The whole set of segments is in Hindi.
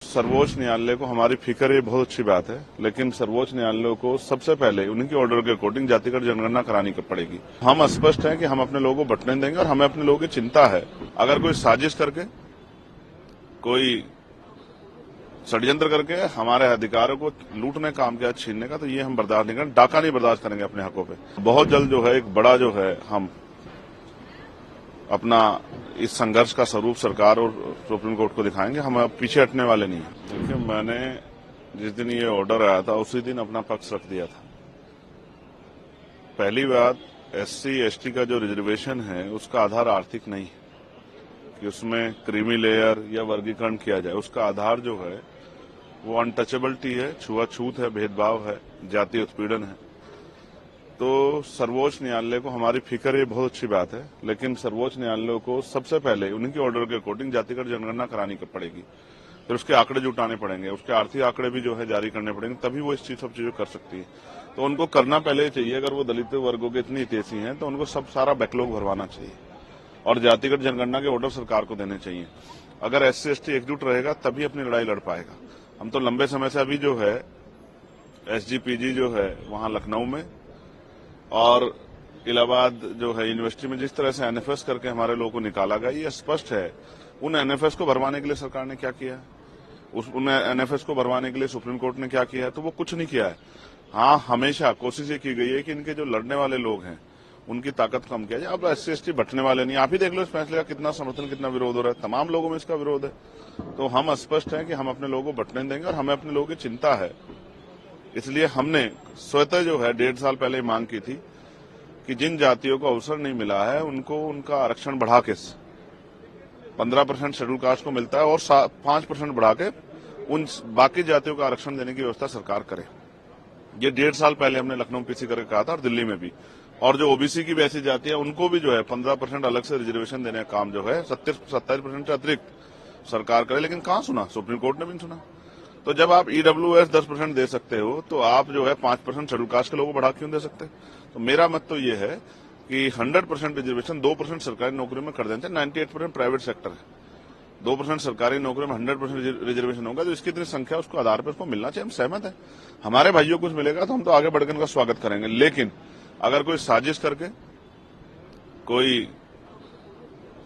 सर्वोच्च न्यायालय को हमारी फिक्र ये बहुत अच्छी बात है, लेकिन सर्वोच्च न्यायालय को सबसे पहले उनके ऑर्डर के अकॉर्डिंग जातिगत जनगणना करानी पड़ेगी। हम स्पष्ट हैं कि हम अपने लोगों को बंटने देंगे और हमें अपने लोगों की चिंता है। अगर कोई साजिश करके, कोई षड्यंत्र करके हमारे अधिकारों को लूटने काम किया, छीनने का, तो ये हम बर्दाश्त नहीं करेंगे। डाका नहीं बर्दाश्त करेंगे अपने हकों पे। बहुत जल्द जो है एक बड़ा जो है हम अपना इस संघर्ष का स्वरूप सरकार और सुप्रीम कोर्ट को दिखाएंगे। हम अब पीछे हटने वाले नहीं हैं। देखिए, मैंने जिस दिन ये ऑर्डर आया था उसी दिन अपना पक्ष रख दिया था। पहली बात, एससी एसटी का जो रिजर्वेशन है उसका आधार आर्थिक नहीं है कि उसमें क्रीमी लेयर या वर्गीकरण किया जाए। उसका आधार जो है वो अनटचेबिलिटी है, छुआछूत है, भेदभाव है, जातीय उत्पीड़न है। तो सर्वोच्च न्यायालय को हमारी फिक्र ये बहुत अच्छी बात है, लेकिन सर्वोच्च न्यायालय को सबसे पहले उनके ऑर्डर के अकॉर्डिंग जातिगत जनगणना करानी पड़ेगी। फिर उसके आंकड़े जुटाने पड़ेंगे, उसके आर्थिक आंकड़े भी जो है जारी करने पड़ेंगे, तभी वो सब चीजें कर सकती है। तो उनको करना पहले चाहिए। अगर वो दलित वर्गों के इतनी हितैषी हैं तो उनको सारा बैकलॉग भरवाना चाहिए और जातिगत जनगणना के ऑर्डर सरकार को देने चाहिए। अगर एससी एसटी एकजुट रहेगा तभी अपनी लड़ाई लड़ पाएगा। हम तो लंबे समय से अभी जो है एसजीपीजी जो है वहां लखनऊ में और इलाहाबाद जो है यूनिवर्सिटी में जिस तरह से एनएफएस करके हमारे लोगों को निकाला गया, ये स्पष्ट है। उन एनएफएस को भरवाने के लिए सरकार ने क्या किया है, उन एनएफएस को भरवाने के लिए सुप्रीम कोर्ट ने क्या किया है, तो वो कुछ नहीं किया है। हाँ, हमेशा कोशिश ये की गई है कि इनके जो लड़ने वाले लोग हैं उनकी ताकत कम किया जाए। अब एससी एसटी बंटने वाले नहीं। आप ही देख लो इस फैसले का कितना समर्थन, कितना विरोध हो रहा है। तमाम लोगों में इसका विरोध है। तो हम स्पष्ट हैं कि हम अपने लोगों को बंटने देंगे और हमें अपने लोगों की चिंता है। इसलिए हमने स्वतः जो है 1.5 साल पहले मांग की थी कि जिन जातियों को अवसर नहीं मिला है उनको उनका आरक्षण बढ़ा के 15% शेड्यूल कास्ट को मिलता है और 5% बढ़ा के उन बाकी जातियों को आरक्षण देने की व्यवस्था सरकार करे। ये 1.5 साल पहले हमने लखनऊ पीसी करके कहा था और दिल्ली में भी। और जो ओबीसी की वैसी जाति है उनको भी जो है 15% अलग से रिजर्वेशन देने का काम जो है 27% से अतिरिक्त सरकार करे। लेकिन कहाँ सुना, सुप्रीम कोर्ट ने भी नहीं सुना। तो जब आप ईडब्ल्यूएस 10% दे सकते हो तो आप जो है 5% शेड्यूल कास्ट के लोगों को बढ़ा क्यों दे सकते? तो मेरा मत तो ये है कि 100% रिजर्वेशन 2% सरकारी नौकरियों में कर देना चाहिए। 98% प्राइवेट सेक्टर है, 2% सरकारी नौकरियों में 100% रिजर्वेशन होगा। तो इसकी इतनी संख्या उसको आधार पर उसको मिलना चाहिए। हम सहमत हैं। हमारे भाइयों को कुछ मिलेगा तो हम तो आगे बढ़कर उनका स्वागत करेंगे। लेकिन अगर कोई साजिश करके, कोई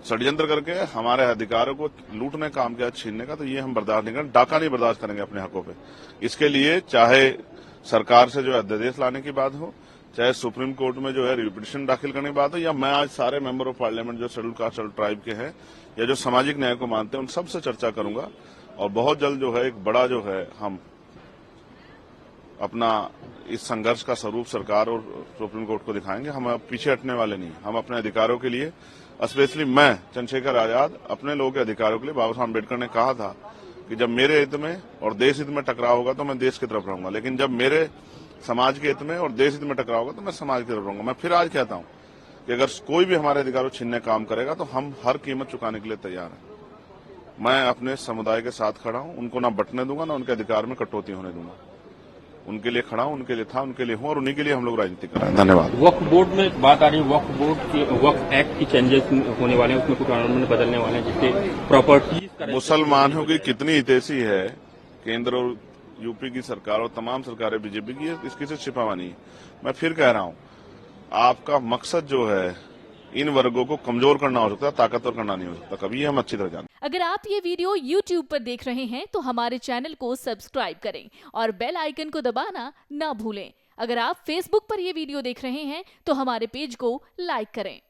षड्यंत्र करके हमारे अधिकारों को लूटने काम किया, छीनने का, तो ये हम बर्दाश्त नहीं करेंगे। डाका नहीं बर्दाश्त करेंगे अपने हकों पे। इसके लिए चाहे सरकार से जो अध्यादेश लाने की बात हो, चाहे सुप्रीम कोर्ट में जो है रिपिटिशन दाखिल करने की बात हो, या मैं आज सारे मेंबर ऑफ पार्लियामेंट जो शेड्यूल कास्ट शेड्यूल ट्राइब के हैं या जो सामाजिक न्याय को मानते हैं उन सबसे चर्चा करूंगा। और बहुत जल्द जो है एक बड़ा जो है हम अपना इस संघर्ष का स्वरूप सरकार और सुप्रीम कोर्ट को दिखाएंगे। हम अब पीछे हटने वाले नहीं। हम अपने अधिकारों के लिए, स्पेशली मैं चंद्रशेखर आजाद, अपने लोगों के अधिकारों के लिए, बाबा साहब अम्बेडकर ने कहा था कि जब मेरे हित में और देश हित में टकराव होगा तो मैं देश की तरफ रहूंगा, लेकिन जब मेरे समाज के हित में और देश हित में टकराव होगा तो मैं समाज की तरफ रहूंगा। मैं फिर आज कहता हूं कि अगर कोई भी हमारे अधिकारों छीनने काम करेगा तो हम हर कीमत चुकाने के लिए तैयार हैं। मैं अपने समुदाय के साथ खड़ा हूं, उनको ना बंटने दूंगा, ना उनके अधिकार में कटौती होने दूंगा। उनके लिए खड़ा हूं, उनके लिए था, उनके लिए हूं और उन्हीं के लिए हम लोग राजनीति कर रहे हैं। धन्यवाद। वक्फ बोर्ड में बात आ रही है, वक्फ बोर्ड की, वक्फ एक्ट की चेंजेस होने वाले हैं, उसमें कुछ कानून बदलने वाले हैं जिससे प्रॉपर्टीज, मुसलमानों की कितनी हितैषी है केंद्र और यूपी की सरकार और तमाम सरकारें बीजेपी की, इसकी से छिपावा नहीं है। मैं फिर कह रहा हूं, आपका मकसद जो है इन वर्गों को कमजोर करना हो सकता है, ताकतवर करना नहीं हो सकता। कभी हम अच्छी तरह जानते हैं। अगर आप ये वीडियो YouTube पर देख रहे हैं तो हमारे चैनल को सब्सक्राइब करें और बेल आइकन को दबाना ना भूलें। अगर आप Facebook पर ये वीडियो देख रहे हैं तो हमारे पेज को लाइक करें।